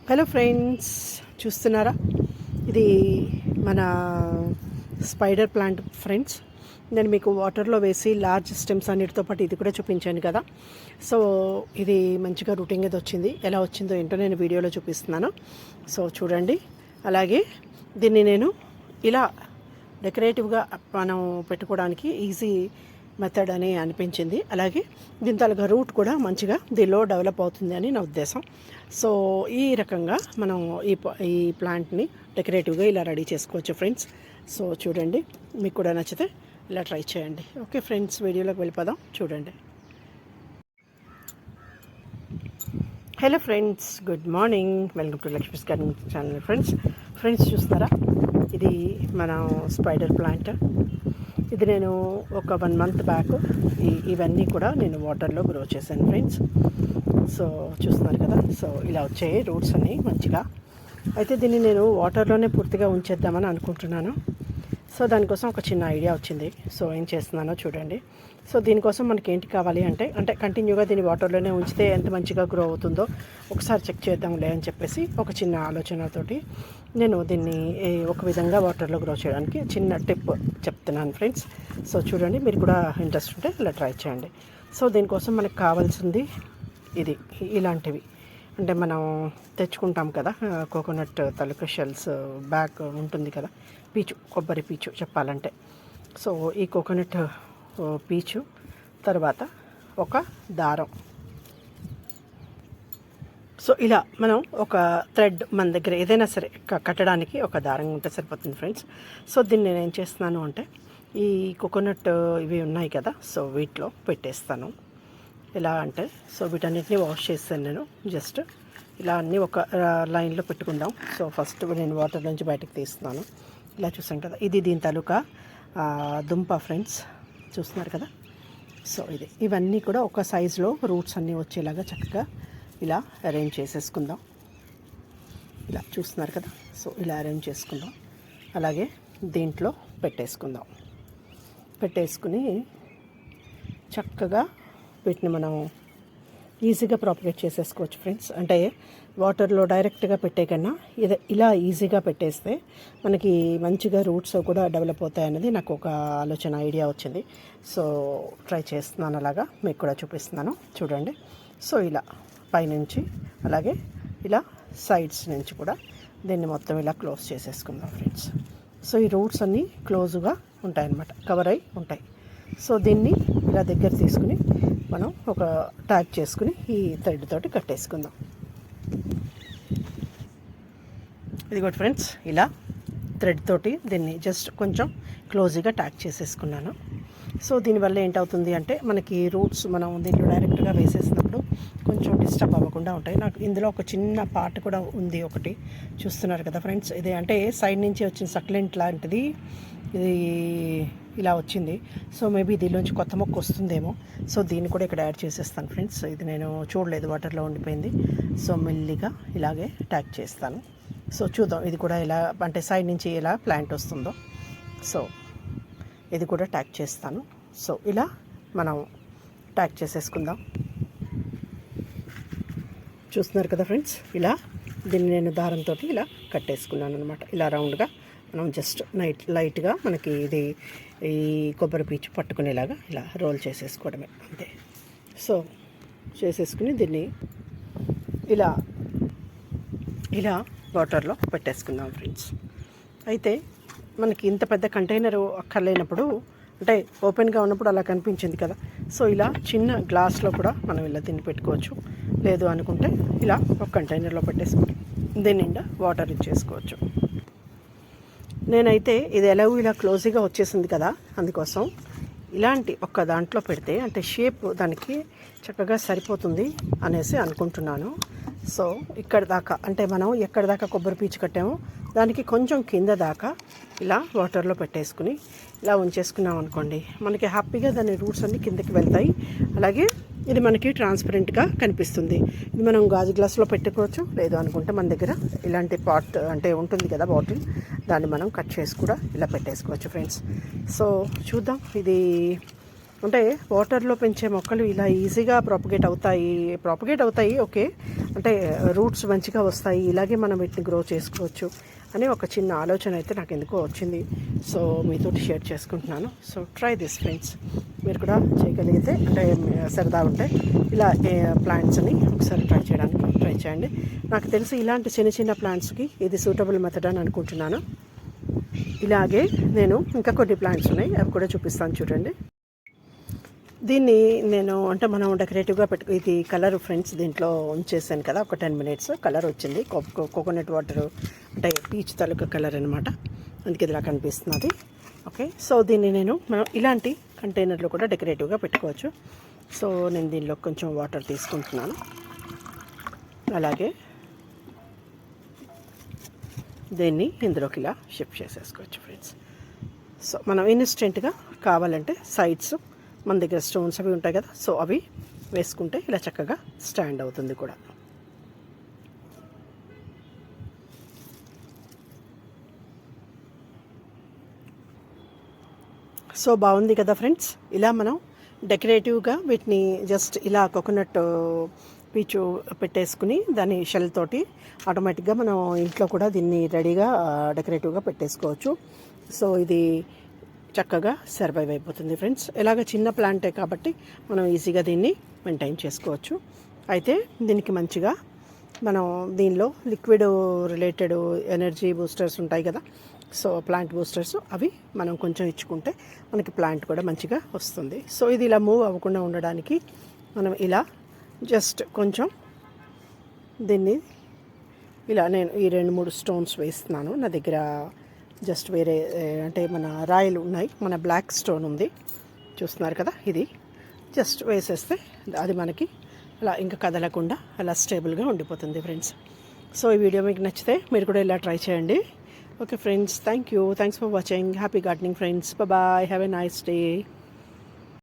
Hello friends, చూస్తున్నారా? ఇది మన స్పైడర్ ప్లాంట్ ఫ్రెండ్స్. నేను మీకు వాటర్లో వేసి లార్జ్ స్టెమ్స్ అన్నిటితో పాటు ఇది కూడా చూపించాను కదా. సో ఇది మంచిగా రూటింగ్ అయితే వచ్చింది. ఎలా వచ్చిందో ఏంటో నేను వీడియోలో చూపిస్తున్నాను. సో చూడండి. అలాగే దీన్ని నేను ఇలా డెకరేటివ్గా మనం పెట్టుకోవడానికి ఈజీ మెథడ్ అని అనిపించింది. అలాగే దీని తాలూకా రూట్ కూడా మంచిగా దీనిలో డెవలప్ అవుతుంది అని నా ఉద్దేశం. సో ఈ రకంగా మనం ఈ ప్లాంట్ని డెకరేటివ్గా ఇలా రెడీ చేసుకోవచ్చు ఫ్రెండ్స్. సో చూడండి, మీకు కూడా నచ్చితే ఇలా ట్రై చేయండి. ఓకే ఫ్రెండ్స్, వీడియోలోకి వెళ్ళిపోదాం. చూడండి. Hello friends, good morning. Welcome to Lakshmi's garden channel friends చూస్తారా? ఇది మన స్పైడర్ ప్లాంట్. ఇది నేను ఒక 1 month బ్యాక్ ఇవన్నీ కూడా నేను వాటర్లో గ్రో చేశాను ఫ్రెండ్స్. సో చూస్తున్నారు కదా. సో ఇలా వచ్చాయి రూట్స్ అన్నీ మంచిగా. అయితే దీన్ని నేను వాటర్లోనే పూర్తిగా ఉంచేద్దామని అనుకుంటున్నాను. సో దానికోసం ఒక చిన్న ఐడియా వచ్చింది. సో ఏం చేస్తున్నానో చూడండి. సో దీనికోసం మనకి ఏంటి కావాలి అంటే కంటిన్యూగా దీన్ని వాటర్లోనే ఉంచితే ఎంత మంచిగా గ్రో అవుతుందో ఒకసారి చెక్ చేద్దాంలే అని చెప్పేసి ఒక చిన్న ఆలోచనతోటి నేను దీన్ని ఒక విధంగా వాటర్లో గ్రో చేయడానికి చిన్న టిప్ చెప్తున్నాను ఫ్రెండ్స్. సో చూడండి, మీరు కూడా ఇంట్రెస్ట్ ఉంటే ఇలా ట్రై చేయండి. సో దీనికోసం మనకు కావాల్సింది ఇది ఇలాంటివి. అంటే మనం తెచ్చుకుంటాం కదా, కోకోనట్ తాలూకా షెల్స్ బ్యాగ్ ఉంటుంది కదా, కొబ్బరి పీచు చెప్పాలంటే. సో ఈ కోకోనట్ పీచు, తర్వాత ఒక దారం. సో ఇలా మనం ఒక థ్రెడ్ మన దగ్గర ఏదైనా సరే కట్టడానికి ఒక దారం ఉంటే సరిపోతుంది ఫ్రెండ్స్. సో దీన్ని నేను ఏం చేస్తున్నాను అంటే ఈ కోకోనట్ ఇవి ఉన్నాయి కదా, సో వీటిలో పెట్టేస్తాను. ఎలా అంటే సో వీటన్నిటిని వాష్ చేస్తాను నేను. జస్ట్ ఇలా అన్నీ ఒక లైన్లో పెట్టుకుందాం. సో ఫస్ట్ నేను వాటర్ నుంచి బయటకు తీస్తున్నాను. ఇలా చూసాం కదా, ఇది దీని తాలూకా దుంప ఫ్రెండ్స్. చూస్తున్నారు కదా. సో ఇవన్నీ కూడా ఒక సైజులో రూట్స్ అన్నీ వచ్చేలాగా చక్కగా ఇలా అరేంజ్ చేసేసుకుందాం. ఇలా చూస్తున్నారు కదా. సో ఇలా అరేంజ్ చేసుకుందాం. అలాగే దీంట్లో పెట్టేసుకుని చక్కగా వీటిని మనం ఈజీగా ప్రాపగేట్ చేసేసుకోవచ్చు ఫ్రెండ్స్. అంటే వాటర్లో డైరెక్ట్గా పెట్టే కన్నా ఇలా ఈజీగా పెట్టేస్తే మనకి మంచిగా రూట్స్ కూడా డెవలప్ అవుతాయి అనేది నాకు ఒక ఆలోచన, ఐడియా వచ్చింది. సో ట్రై చేస్తున్నాను, అలాగా మీకు కూడా చూపిస్తున్నాను చూడండి. సో ఇలా పైనుంచి అలాగే ఇలా సైడ్స్ నుంచి కూడా దీన్ని మొత్తం ఇలా క్లోజ్ చేసేసుకుందాం ఫ్రెండ్స్. సో ఈ రూట్స్ అన్నీ క్లోజ్గా ఉంటాయన్నమాట, కవర్ అయి ఉంటాయి. సో దీన్ని ఇలా దగ్గర తీసుకుని మనం ఒక ట్యాగ్ చేసుకుని ఈ థ్రెడ్ తోటి కట్టేసుకుందాం. ఇదిగోటి ఫ్రెండ్స్, ఇలా థ్రెడ్ తోటి దీన్ని జస్ట్ కొంచెం క్లోజ్గా ట్యాగ్ చేసేసుకున్నాను. సో దీనివల్ల ఏంటవుతుంది అంటే మనకి రూట్స్ మనం దీంట్లో డైరెక్ట్గా వేసేసినప్పుడు కొంచెం డిస్టర్బ్ అవ్వకుండా ఉంటాయి. నాకు ఇందులో ఒక చిన్న పార్ట్ కూడా ఉంది ఒకటి, చూస్తున్నారు కదా ఫ్రెండ్స్. ఇది అంటే సైడ్ నుంచి వచ్చిన సక్లెంట్ లాంటిది ఇది ఇలా వచ్చింది. సో మేబీ దీనిలోంచి కొత్త మొక్క వస్తుందేమో. సో దీన్ని కూడా ఇక్కడ యాడ్ చేసేస్తాను ఫ్రెండ్స్. ఇది నేను చూడలేదు, వాటర్లో ఉండిపోయింది. సో మెల్లిగా ఇలాగే ట్యాగ్ చేస్తాను. సో చూద్దాం ఇది కూడా ఇలా అంటే సైడ్ నుంచి ఎలా ప్లాంట్ వస్తుందో. సో ఇది కూడా ట్యాగ్ చేస్తాను. సో ఇలా మనం ట్యాగ్ చేసేసుకుందాం. చూస్తున్నారు కదా ఫ్రెండ్స్, ఇలా దీన్ని నేను దారంతో ఇలా కట్టేసుకున్నాను అనమాట. ఇలా రౌండ్గా మనం జస్ట్ లైట్గా మనకి ఇది ఈ కొబ్బరి పీచు పట్టుకునేలాగా ఇలా రోల్ చేసేసుకోవడమే అంతే. సో చేసేసుకుని దీన్ని ఇలా వాటర్లో పెట్టేసుకుందాం ఫ్రెండ్స్. అయితే మనకి ఇంత పెద్ద కంటైనర్ అక్కర్లేనప్పుడు, అంటే ఓపెన్గా ఉన్నప్పుడు అలా కనిపించింది కదా. సో ఇలా చిన్న గ్లాస్లో కూడా మనం ఇలా దీన్ని పెట్టుకోవచ్చు. లేదు అనుకుంటే ఇలా ఒక కంటైనర్లో పెట్టేసుకుని దీని నిండా వాటర్ ఇచ్చేసుకోవచ్చు. నేనైతే ఇది ఎలాగో ఇలా క్లోజ్గా వచ్చేసింది కదా, అందుకోసం ఇలాంటి ఒక్క దాంట్లో పెడితే అంటే షేప్ దానికి చక్కగా సరిపోతుంది అనేసి అనుకుంటున్నాను. సో ఇక్కడ దాకా అంటే మనం ఎక్కడ దాకా కొబ్బరి పీచు కట్టామో దానికి కొంచెం కింద దాకా ఇలా వాటర్లో పెట్టేసుకుని ఇలా ఉంచేసుకున్నాం అనుకోండి, మనకి హ్యాపీగా దాని రూట్స్ అన్నీ కిందకి వెళ్తాయి. అలాగే ఇది మనకి ట్రాన్స్పరెంట్గా కనిపిస్తుంది. ఇది మనం గాజు గ్లాసులో పెట్టుకోవచ్చు. లేదు అనుకుంటే మన దగ్గర ఇలాంటి పాట్ అంటే ఉంటుంది కదా బాటిల్, దాన్ని మనం కట్ చేసి కూడా ఇలా పెట్టేసుకోవచ్చు ఫ్రెండ్స్. సో చూద్దాం, ఇది అంటే వాటర్లో పెంచే మొక్కలు ఇలా ఈజీగా ప్రాపగేట్ అవుతాయి ఓకే, అంటే రూట్స్ మంచిగా వస్తాయి, ఇలాగే మనం వీటిని గ్రో చేసుకోవచ్చు అని ఒక చిన్న ఆలోచన అయితే నాకు ఎందుకో వచ్చింది. సో మీతోటి షేర్ చేసుకుంటున్నాను. సో ట్రై దిస్ ఫ్రెండ్స్, మీరు కూడా చేయగలిగితే అంటే సరదా ఉంటే ఇలా ప్లాంట్స్ని ఒకసారి ట్రై చేయండి. నాకు తెలిసి ఇలాంటి చిన్న చిన్న ప్లాంట్స్కి ఇది సూటబుల్ మెథడ్ అని అనుకుంటున్నాను. ఇలాగే నేను ఇంకా కొన్ని ప్లాంట్స్ ఉన్నాయి, అవి కూడా చూపిస్తాను చూడండి. దీన్ని నేను అంటే మనం డెకరేటివ్గా ఇది కలర్ ఫ్రెండ్స్ దీంట్లో ఉంచేసాను కదా, ఒక 10 minutes కలర్ వచ్చింది. కోకోనట్ వాటర్ అంటే పీచ్ తాలూకా కలర్ అనమాట, అందుకే ఇలా కనిపిస్తున్నది. ఓకే, సో దీన్ని మనం ఇలాంటి కంటైనర్లో కూడా డెకరేటివ్గా పెట్టుకోవచ్చు. సో నేను దీనిలో కొంచెం వాటర్ తీసుకుంటున్నాను. అలాగే దీన్ని ఇందులోకి ఇలా షిఫ్ట్ చేసేసుకోవచ్చు ఫ్రెండ్స్. సో మనం ఇన్స్టెంట్గా కావాలంటే సైడ్స్ మన దగ్గర స్టోన్స్ అవి ఉంటాయి కదా, సో అవి వేసుకుంటే ఇలా చక్కగా స్టాండ్ అవుతుంది కూడా. సో బాగుంది కదా ఫ్రెండ్స్. ఇలా మనం డెకరేటివ్గా వీటిని జస్ట్ ఇలా కోకోనట్ పీచు పెట్టేసుకుని దాని షెల్ తోటి ఆటోమేటిక్గా మనం ఇంట్లో కూడా దీన్ని రెడీగా డెకరేటివ్గా పెట్టేసుకోవచ్చు. సో ఇది చక్కగా సర్వైవ్ అయిపోతుంది ఫ్రెండ్స్. ఇలాగ చిన్న ప్లాంటే కాబట్టి మనం ఈజీగా దీన్ని మెయింటైన్ చేసుకోవచ్చు. అయితే దీనికి మంచిగా మనం దీనిలో లిక్విడ్ రిలేటెడ్ ఎనర్జీ బూస్టర్స్ ఉంటాయి కదా, సో ప్లాంట్ బూస్టర్స్ అవి మనం కొంచెం ఇచ్చుకుంటే మనకి ప్లాంట్ కూడా మంచిగా వస్తుంది. సో ఇది ఇలా మూవ్ అవ్వకుండా ఉండడానికి మనం ఇలా జస్ట్ కొంచెం దీన్ని ఇలా నేను ఈ 2-3 స్టోన్స్ వేస్తున్నాను. నా దగ్గర జస్ట్ వేరే అంటే మన రాయలు ఉన్నాయి, మన బ్లాక్ స్టోన్ ఉంది చూస్తున్నారు కదా, ఇది జస్ట్ వేసేస్తే అది మనకి అలా ఇంకా కదలకుండా అలా స్టేబుల్గా ఉండిపోతుంది ఫ్రెండ్స్. సో ఈ వీడియో మీకు నచ్చితే మీరు కూడా ఇలా ట్రై చేయండి. Okay friends, thanks for watching. Happy gardening friends. Bye, have a nice day.